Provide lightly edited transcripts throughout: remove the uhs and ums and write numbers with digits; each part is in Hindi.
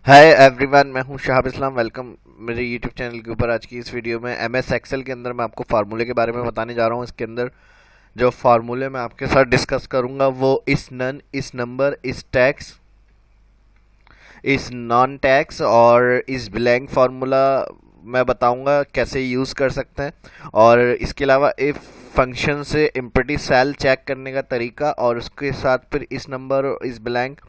हाय एवरीवन, मैं हूं शहाब इस्लाम। वेलकम मेरे यूट्यूब चैनल के ऊपर। आज की इस वीडियो में एमएस एक्सेल के अंदर मैं आपको फार्मूले के बारे में बताने जा रहा हूं। इसके अंदर जो फार्मूले मैं आपके साथ डिस्कस करूंगा वो इस नन, इस नंबर, इस टैक्स, इस नॉन टैक्स और इस ब्लैंक फार्मूला मैं बताऊंगा कैसे यूज़ कर सकते हैं। और इसके अलावा इफ फंक्शन से एम्प्टी सेल चेक करने का तरीका, और उसके साथ फिर इस नंबर और इस ब्लैंक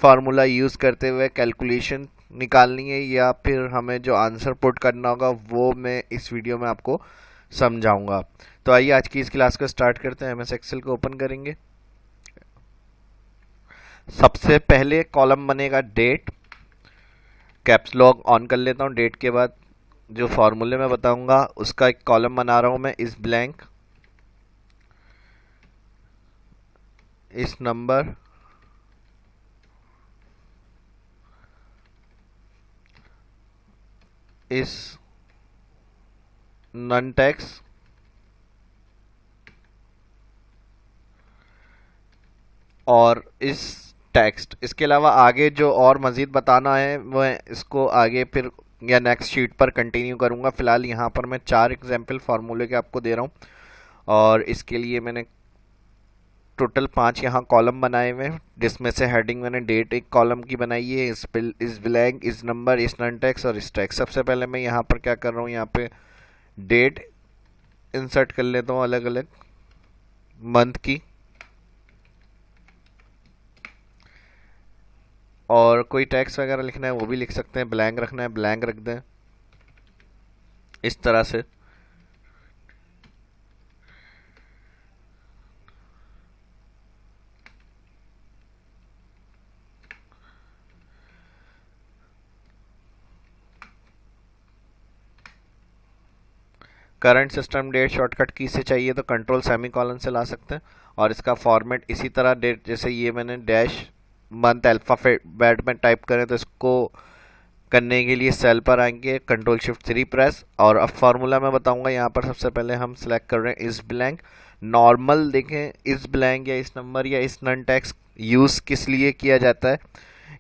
फार्मूला यूज़ करते हुए कैलकुलेशन निकालनी है या फिर हमें जो आंसर पुट करना होगा वो मैं इस वीडियो में आपको समझाऊंगा। तो आइए आज की इस क्लास को स्टार्ट करते हैं। एमएस एक्सेल को ओपन करेंगे। सबसे पहले कॉलम बनेगा डेट। कैप्स लॉक ऑन कर लेता हूँ। डेट के बाद जो फॉर्मूले मैं बताऊंगा उसका एक कॉलम बना रहा हूँ मैं, इस ब्लैंक, इस नंबर, इस नन टैक्स और इस टेक्स्ट। इसके अलावा आगे जो और मज़ीद बताना है मैं इसको आगे फिर या नेक्स्ट शीट पर कंटिन्यू करूँगा। फ़िलहाल यहाँ पर मैं 4 एग्जाम्पल फार्मूले के आपको दे रहा हूँ और इसके लिए मैंने टोटल 5 यहाँ कॉलम बनाए हुए हैं, जिसमें से हेडिंग मैंने डेट एक कॉलम की बनाई है, इस ब्लैंक, इस नंबर, इस नन टैक्स और इस टैक्स। सबसे पहले मैं यहाँ पर क्या कर रहा हूँ, यहाँ पे डेट इंसर्ट कर लेता हूँ अलग अलग मंथ की। और कोई टैक्स वगैरह लिखना है वो भी लिख सकते हैं, ब्लैंक रखना है ब्लैंक रख दें, इस तरह से। करंट सिस्टम डेट शॉर्टकट की से चाहिए तो कंट्रोल सेमी कॉलन से ला सकते हैं। और इसका फॉर्मेट इसी तरह डेट, जैसे ये मैंने डैश मंथ अल्फ़ाबेट में टाइप करें तो इसको करने के लिए सेल पर आएंगे, कंट्रोल शिफ्ट 3 प्रेस। और अब फार्मूला मैं बताऊंगा। यहाँ पर सबसे पहले हम सिलेक्ट कर रहे हैं इस ब्लैंक। नॉर्मल देखें, इस ब्लैंक या इस नंबर या इस नन टैक्स यूज़ किस लिए किया जाता है,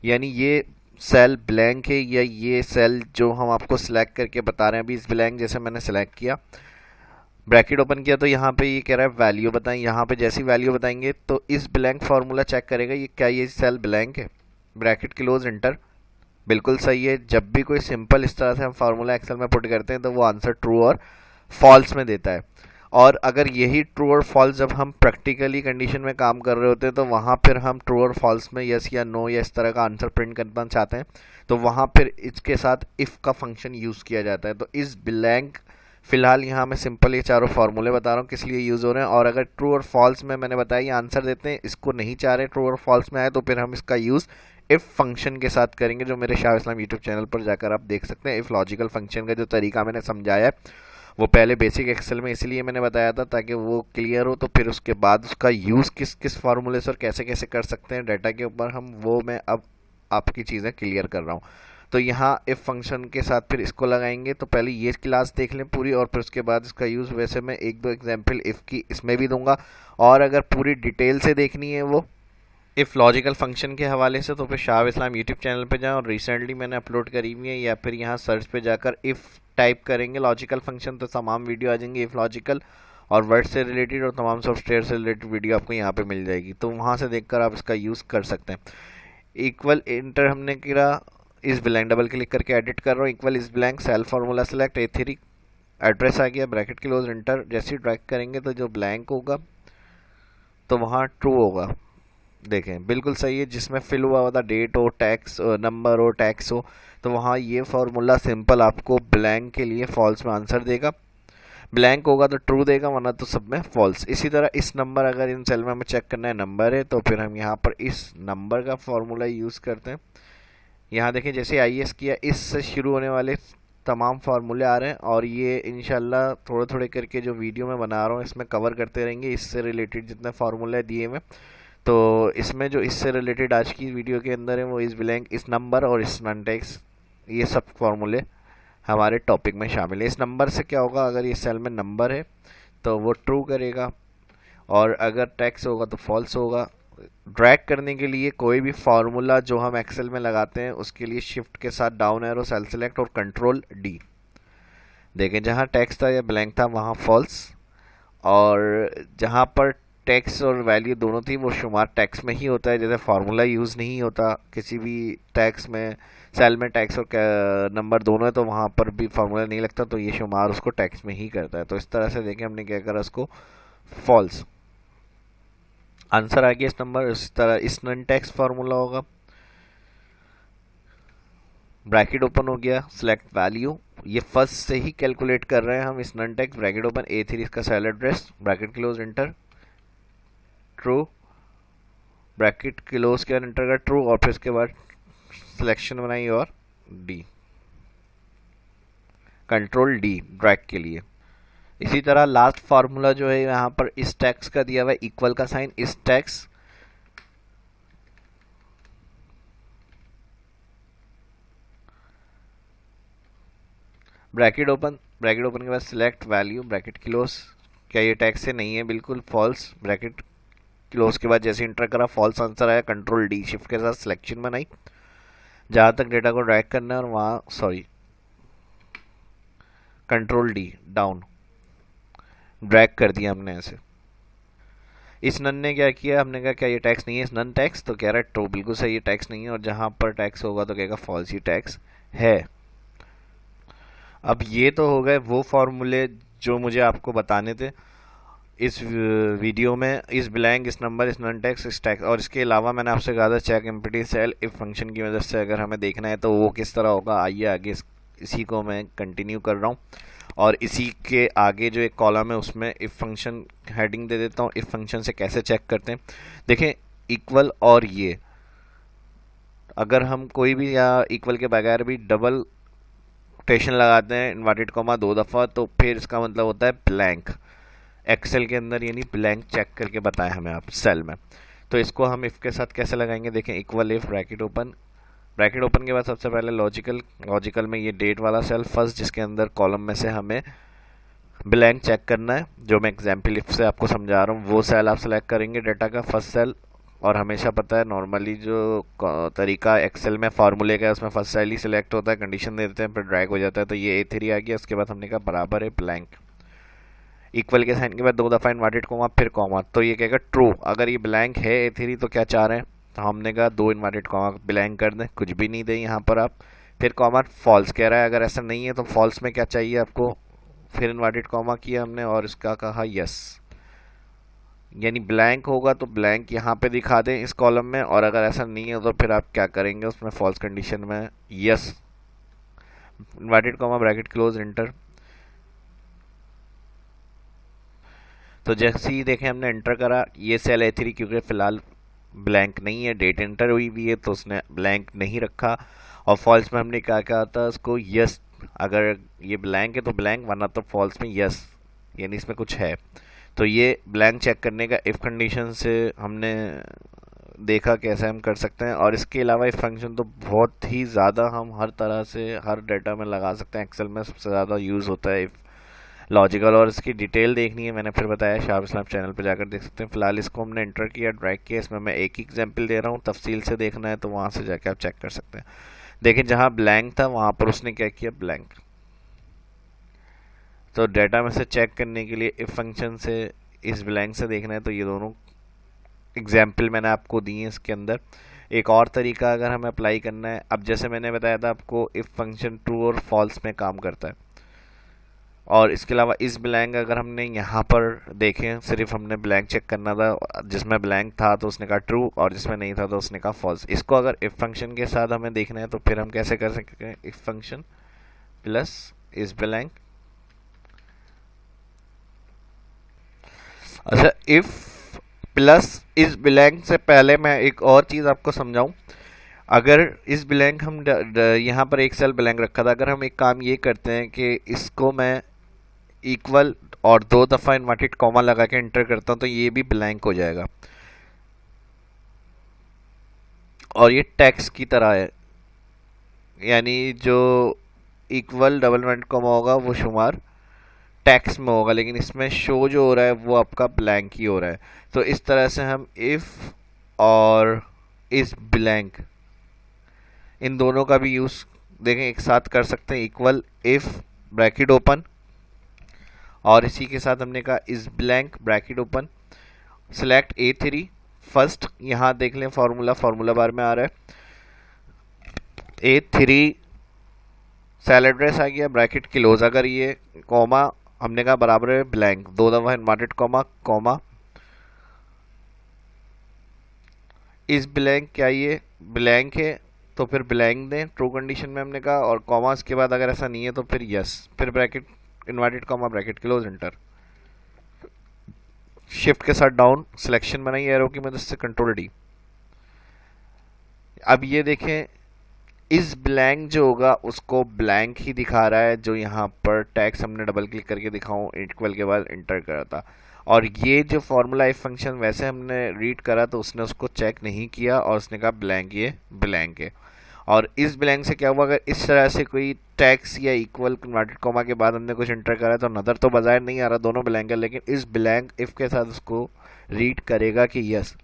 यानी ये सेल ब्लैंक है या ये सेल जो हम आपको सिलेक्ट करके बता रहे हैं। अभी इस ब्लैंक जैसे मैंने सेलेक्ट किया, ब्रैकेट ओपन किया, तो यहाँ पे ये कह रहा है वैल्यू बताएं। यहाँ पे जैसी वैल्यू बताएंगे तो इस ब्लैंक फार्मूला चेक करेगा ये क्या ये सेल ब्लैंक है। Bracket close, inter. बिल्कुल सही है। जब भी कोई सिंपल इस तरह से हम फार्मूला एक्सेल में पुट करते हैं तो वो आंसर ट्रू और फॉल्स में देता है। और अगर यही ट्रू और फॉल्स जब हम प्रैक्टिकली कंडीशन में काम कर रहे होते हैं तो वहाँ फिर हम ट्रू और फॉल्स में यस या नो या इस तरह का आंसर प्रिंट करना चाहते हैं तो वहाँ फिर इसके साथ इफ़ का फंक्शन यूज़ किया जाता है। तो इस ब्लैंक, फिलहाल यहाँ मैं सिंपल ये चारों फार्मूले बता रहा हूँ किस लिए यूज़ हो रहे हैं। और अगर ट्रू और फॉल्स में मैंने बताया ये आंसर देते हैं, इसको नहीं चाह रहे ट्रू और फॉल्स में आए, तो फिर हम इसका यूज़ इफ़ फंक्शन के साथ करेंगे, जो मेरे शाह इस्लाम यूट्यूब चैनल पर जाकर आप देख सकते हैं। इफ़ लॉजिकल फंक्शन का जो तरीका मैंने समझाया है वो पहले बेसिक एक्सेल में इसलिए मैंने बताया था ताकि वो क्लियर हो, तो फिर उसके बाद उसका यूज़ किस किस फार्मूले से और कैसे कैसे कर सकते हैं डाटा के ऊपर हम, वो मैं अब आपकी चीज़ें क्लियर कर रहा हूँ। तो यहाँ इफ़ फंक्शन के साथ फिर इसको लगाएंगे। तो पहले ये क्लास देख लें पूरी और फिर उसके बाद इसका यूज़, वैसे मैं एक दो एग्जाम्पल इफ़ की इसमें भी दूंगा। और अगर पूरी डिटेल से देखनी है वो इफ़ लॉजिकल फंक्शन के हवाले से, तो फिर शाह इस्लाम यूट्यूब चैनल पे जाएं और रिसेंटली मैंने अपलोड करी हुई है, या फिर यहाँ सर्च पे जाकर इफ़ टाइप करेंगे लॉजिकल फंक्शन तो तमाम वीडियो आ जाएंगी इफ़ लॉजिकल और वर्ड से रिलेटेड और तमाम सॉफ्टवेयर से रिलेटेड वीडियो आपको यहाँ पे मिल जाएगी। तो वहाँ से देखकर आप इसका यूज़ कर सकते हैं। इक्वल इंटर हमने किया, इस ब्लैंक डबल क्लिक करके एडिट कर रहा हूँ। इक्वल इस blank, cell formula select, A3 address आ गया, ब्रैकेट क्लोज, इंटर। जैसे ही ड्रैग करेंगे तो जो ब्लैंक होगा तो वहाँ ट्रू होगा। देखें बिल्कुल सही है। जिसमें फिल हुआ होता डेट हो, टैक्स नंबर हो, टैक्स हो, तो वहाँ ये फार्मूला सिंपल आपको ब्लैंक के लिए फॉल्स में आंसर देगा। ब्लैंक होगा तो ट्रू देगा, वरना तो सब में फॉल्स। इसी तरह इस नंबर, अगर इन सेल में हमें चेक करना है नंबर है तो फिर हम यहाँ पर इस नंबर का फार्मूला यूज़ करते हैं। यहाँ देखें जैसे IS किया, इससे शुरू होने वाले तमाम फार्मूले आ रहे हैं और ये इंशाल्लाह थोड़े थोड़े करके जो वीडियो मैं बना रहा हूँ इसमें कवर करते रहेंगे इससे रिलेटेड जितने फार्मूले दिए हुए। तो इसमें जो इससे रिलेटेड आज की वीडियो के अंदर है वो इस ब्लैंक, इस नंबर और इस नन टैक्स, ये सब फार्मूले हमारे टॉपिक में शामिल है। इस नंबर से क्या होगा, अगर ये सेल में नंबर है तो वो ट्रू करेगा और अगर टैक्स होगा तो फॉल्स होगा। ड्रैग करने के लिए कोई भी फार्मूला जो हम एक्सेल में लगाते हैं उसके लिए शिफ्ट के साथ डाउन एरो, सेल सेलेक्ट और कंट्रोल डी। देखें जहाँ टेक्स्ट था या ब्लैंक था वहाँ फॉल्स, और जहाँ पर टेक्स्ट और वैल्यू दोनों थी वो शुमार टेक्स्ट में ही होता है, जैसे फार्मूला यूज़ नहीं होता किसी भी टेक्स्ट में। सेल में टेक्स्ट और नंबर दोनों है तो वहाँ पर भी फार्मूला नहीं लगता, तो ये शुमार उसको टेक्स्ट में ही करता है। तो इस तरह से देखें हमने क्या करा, उसको फॉल्स आंसर आ गया इस नंबर। इस तरह इस नन टेक्स्ट फार्मूला होगा, ब्रैकेट ओपन हो गया, सिलेक्ट वैल्यू, ये फर्स्ट से ही कैलकुलेट कर रहे हैं हम इस none text, bracket open A3 इसका cell address, bracket close enter, true, bracket close के एंटर का ट्रू, और फिर इसके बाद सिलेक्शन बनाई और डी, कंट्रोल डी ड्रैग के लिए। इसी तरह लास्ट फार्मूला जो है यहाँ पर इस टैक्स का दिया हुआ है, इक्वल का साइन, इस tax bracket open, bracket open के बाद सिलेक्ट वैल्यू, ब्रैकेट क्लोज, क्या ये टैक्स से नहीं है, बिल्कुल फॉल्स, ब्रैकेट क्लोज के बाद जैसे इंटर करा फॉल्स आंसर आया, कंट्रोल डी शिफ्ट के साथ सिलेक्शन बनाई, जहां तक डेटा को ड्रैग करना है और वहां sorry control D down drag कर दिया हमने ऐसे। इस नन ने क्या किया, हमने कहा क्या ये टैक्स नहीं है, इस नन टैक्स, तो कह रहा है ट्रू, बिल्कुल सही ये टैक्स नहीं है, और जहां पर टैक्स होगा तो कहेगा फॉल्स ही टैक्स है। अब ये तो हो गए वो फॉर्मूले जो मुझे आपको बताने थे इस वीडियो में, इस ब्लैंक, इस नंबर, इस नन टैक्स, इस टैक्स, और इसके अलावा मैंने आपसे कहा था check empty cell if function की मदद से अगर हमें देखना है तो वो किस तरह होगा। आइए आगे इसी को मैं कंटिन्यू कर रहा हूँ, और इसी के आगे जो एक कॉलम है उसमें इफ फंक्शन हेडिंग दे देता हूँ, इफ फंक्शन से कैसे चेक करते हैं। देखें इक्वल और ये, अगर हम कोई भी या इक्वल के बगैर भी डबल कोटेशन लगाते हैं इन्वर्टेड कॉमा 2 दफ़ा, तो फिर इसका मतलब होता है ब्लैंक। एक्सेल के अंदर यानी ब्लैंक चेक करके बताएं हमें आप सेल में। तो इसको हम इफ़ के साथ कैसे लगाएंगे, देखें equal if, bracket open, bracket open के बाद सबसे पहले लॉजिकल, लॉजिकल में ये डेट वाला सेल फर्स्ट जिसके अंदर कॉलम में से हमें ब्लैंक चेक करना है, जो मैं एग्जाम्पल इफ से आपको समझा रहा हूँ, वो सेल आप सेलेक्ट करेंगे डेटा का फर्स्ट सेल। और हमेशा पता है नॉर्मली जो तरीका एक्सेल में फार्मूले का है उसमें फर्स्ट सेल ही सिलेक्ट होता है, कंडीशन दे देते हैं फिर ड्रैग हो जाता है, तो ये A3 आ गया। उसके बाद हमने कहा बराबर है ब्लैंक, इक्वल के साइन के बाद 2 दफ़ा इन्वर्टेड कॉमा फिर कॉमा, तो ये कहेगा ट्रू। अगर ये ब्लैंक है A3 तो क्या चाह रहे हैं, तो हमने कहा 2 इन्वर्टेड कॉमा ब्लैंक कर दें, कुछ भी नहीं दें यहाँ पर आप, फिर कॉमा फॉल्स कह रहा है, अगर ऐसा नहीं है तो फॉल्स में क्या चाहिए आपको, फिर इन्वर्टेड कॉमा किया हमने और इसका कहा यस, यानी ब्लैंक होगा तो ब्लैंक यहाँ पे दिखा दें इस कॉलम में, और अगर ऐसा नहीं है तो फिर आप क्या करेंगे उसमें फॉल्स कंडीशन में yes, inverted comma bracket close enter. तो जैसे ही देखें हमने एंटर करा, ये सेल A3 क्योंकि फिलहाल ब्लैंक नहीं है, डेट एंटर हुई हुई है तो उसने ब्लैंक नहीं रखा, और फॉल्स में हमने क्या कहा था उसको यस, अगर ये ब्लैंक है तो ब्लैंक, वरना तो फॉल्स में यस, यानी इसमें कुछ है। तो ये ब्लैंक चेक करने का इफ़ कंडीशन से हमने देखा कैसे हम कर सकते हैं। और इसके अलावा इफ फंक्शन तो बहुत ही ज़्यादा हम हर तरह से हर डेटा में लगा सकते हैं, एक्सेल में सबसे ज़्यादा यूज़ होता है इफ लॉजिकल, और इसकी डिटेल देखनी है मैंने फिर बताया शार्प इस्लाम चैनल पर जाकर देख सकते हैं। फिलहाल इसको हमने एंटर किया, ड्रैग किया, इसमें मैं एक ही एग्जाम्पल दे रहा हूँ, तफसील से देखना है तो वहाँ से जाके आप चेक कर सकते हैं। देखिए जहाँ ब्लैंक था वहाँ पर उसने क्या किया ब्लैंक, तो डेटा में से चेक करने के लिए इफ फंक्शन से इस ब्लैंक से देखना है तो ये दोनों एग्जाम्पल मैंने आपको दिए हैं इसके अंदर। एक और तरीका अगर हमें अप्लाई करना है, अब जैसे मैंने बताया था आपको इफ फंक्शन ट्रू और फॉल्स में काम करता है, और इसके अलावा इस ब्लैंक अगर हमने यहाँ पर देखें सिर्फ हमने ब्लैंक चेक करना था, जिसमें ब्लैंक था तो उसने कहा ट्रू और जिसमें नहीं था तो उसने कहा फॉल्स। इसको अगर इफ फंक्शन के साथ हमें देखना है तो फिर हम कैसे कर सकते हैं, इफ फंक्शन प्लस इस ब्लैंक, अच्छा इफ प्लस इस ब्लैंक से पहले मैं एक और चीज़ आपको समझाऊं। अगर इस ब्लैंक हम यहाँ पर एक सेल ब्लैंक रखा था, अगर हम एक काम ये करते हैं कि इसको मैं इक्वल और 2 दफ़ा इन्वर्टेड कॉमा लगा के एंटर करता हूँ तो ये भी ब्लैंक हो जाएगा, और ये टेक्स्ट की तरह है, यानी जो इक्वल डबल इन्वर्टेड कॉमा होगा वो शुमार टेक्स्ट में होगा, लेकिन इसमें शो जो हो रहा है वो आपका ब्लैंक ही हो रहा है। तो इस तरह से हम इफ़ और इस ब्लैंक, इन दोनों का भी यूज़ देखें एक साथ कर सकते हैं। इक्वल इफ ब्रैकेट ओपन, और इसी के साथ हमने कहा इस blank bracket open, select A3 first, यहाँ देख लें फार्मूला बार में आ रहा है A3 सेल एड्रेस आ गया, ब्रैकेट क्लोज, अगर ये कॉमा हमने कहा बराबर है ब्लैंक, 2 दफा इन्वर्टेड कॉमा कॉमा, इस ब्लैंक, क्या ये ब्लैंक है तो फिर ब्लैंक दें ट्रू कंडीशन में हमने कहा, और कॉमा के बाद अगर ऐसा नहीं है तो फिर यस, फिर bracket inverted comma bracket close enter. Shift के साथ डाउन सिलेक्शन बनाई एरो की मदद से, कंट्रोल डी। अब ये देखें इस ब्लैंक जो होगा उसको ब्लैंक ही दिखा रहा है, जो यहाँ पर टैक्स हमने डबल क्लिक करके दिखाऊं इक्वल के बाद इंटर करा था, और ये जो फॉर्मूला इफ फंक्शन वैसे हमने रीड करा तो उसने उसको चेक नहीं किया और उसने कहा ब्लैंक, ये ब्लैंक है। और इस ब्लैंक से क्या हुआ, अगर इस तरह से कोई टैक्स या इक्वल कन्वर्टेड कॉमा के बाद हमने कुछ इंटर करा तो नज़र तो बाजार नहीं आ रहा, दोनों ब्लैंक है, लेकिन इस ब्लैंक इफ के साथ उसको रीड करेगा कि यस,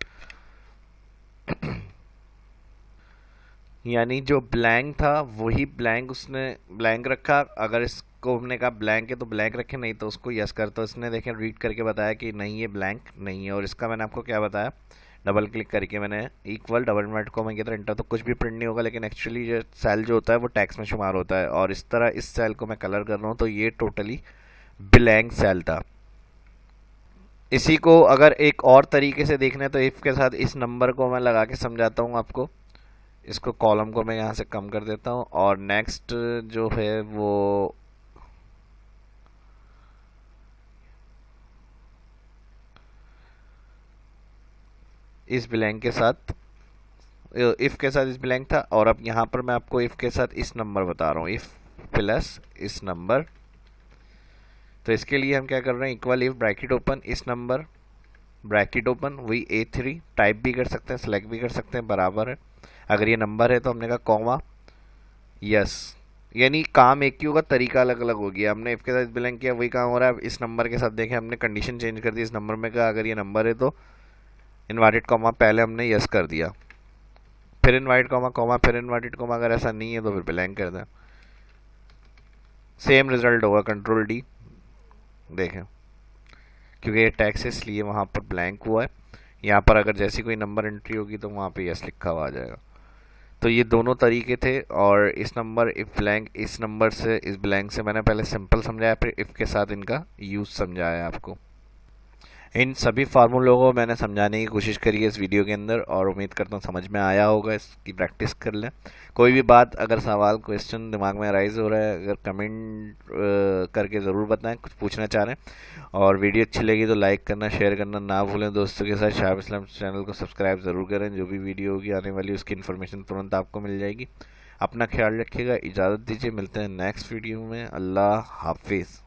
यानी जो ब्लैंक था वही ब्लैंक उसने ब्लैंक रखा। अगर इसको हमने कहा ब्लैंक है तो ब्लैंक रखे, नहीं तो उसको यस कर, तो इसने देखें रीड करके बताया कि नहीं ये ब्लैंक नहीं है। और इसका मैंने आपको क्या बताया, डबल क्लिक करके मैंने इक्वल डबल इन्वर्टेड कॉमा की तरह इंटर, तो कुछ भी प्रिंट नहीं होगा, लेकिन एक्चुअली जो सेल जो होता है वो टैक्स में शुमार होता है। और इस तरह इस सेल को मैं कलर कर रहा हूँ तो ये टोटली ब्लैंक सेल था। इसी को अगर एक और तरीके से देखना है तो इफ के साथ इस नंबर को मैं लगा के समझाता हूँ आपको। इसको कॉलम को मैं यहाँ से कम कर देता हूँ, और नेक्स्ट जो है वो इस ब्लैंक के साथ, इफ के साथ इस ब्लैंक था, और अब यहाँ पर मैं आपको इफ के साथ इस नंबर बता रहा हूँ, इफ प्लस इस नंबर। तो इसके लिए हम क्या कर रहे हैं, इक्वल इफ ब्रैकेट ओपन इस नंबर ब्रैकेट ओपन, वही A3 टाइप भी कर सकते हैं, सेलेक्ट भी कर सकते हैं, बराबर है। अगर ये नंबर है तो हमने कहा कॉमा यस, यानी काम एक ही होगा, तरीका अलग अलग हो गया। हमने इफ के साथ ब्लैंक किया, वही काम हो रहा है। इस नंबर के साथ देखें हमने कंडीशन चेंज कर दी, इस नंबर में कहा अगर ये नंबर है तो इन्वर्टेड कॉमा पहले हमने यस कर दिया, फिर इन्वर्टेड कॉमा कॉमा, फिर इन्वर्टेड कॉमा, अगर ऐसा नहीं है तो फिर ब्लैंक कर दें, सेम रिजल्ट होगा, कंट्रोल डी। देखें क्योंकि ये टैक्स है इसलिए वहाँ पर ब्लैंक हुआ है, यहाँ पर अगर जैसी कोई नंबर एंट्री होगी तो वहाँ पे यस लिखा हुआ आ जाएगा। तो ये दोनों तरीके थे, और इस नंबर इफ ब्लैंक, इस नंबर से इस ब्लैंक से मैंने पहले सिंपल समझाया, फिर इफ के साथ इनका यूज़ समझाया आपको। इन सभी फार्मूलों को मैंने समझाने की कोशिश करी है इस वीडियो के अंदर, और उम्मीद करता हूँ समझ में आया होगा, इसकी प्रैक्टिस कर लें। कोई भी बात अगर सवाल क्वेश्चन दिमाग में राइज हो रहा है, अगर कमेंट करके ज़रूर बताएं कुछ पूछना चाह रहे हैं। और वीडियो अच्छी लगी तो लाइक करना, शेयर करना ना भूलें दोस्तों के साथ। शाहिब इस्लाम चैनल को सब्सक्राइब ज़रूर करें, जो भी वीडियो होगी आने वाली उसकी इन्फॉर्मेशन तुरंत आपको मिल जाएगी। अपना ख्याल रखिएगा, इजाज़त दीजिए, मिलते हैं नेक्स्ट वीडियो में। अल्लाह हाफिज़।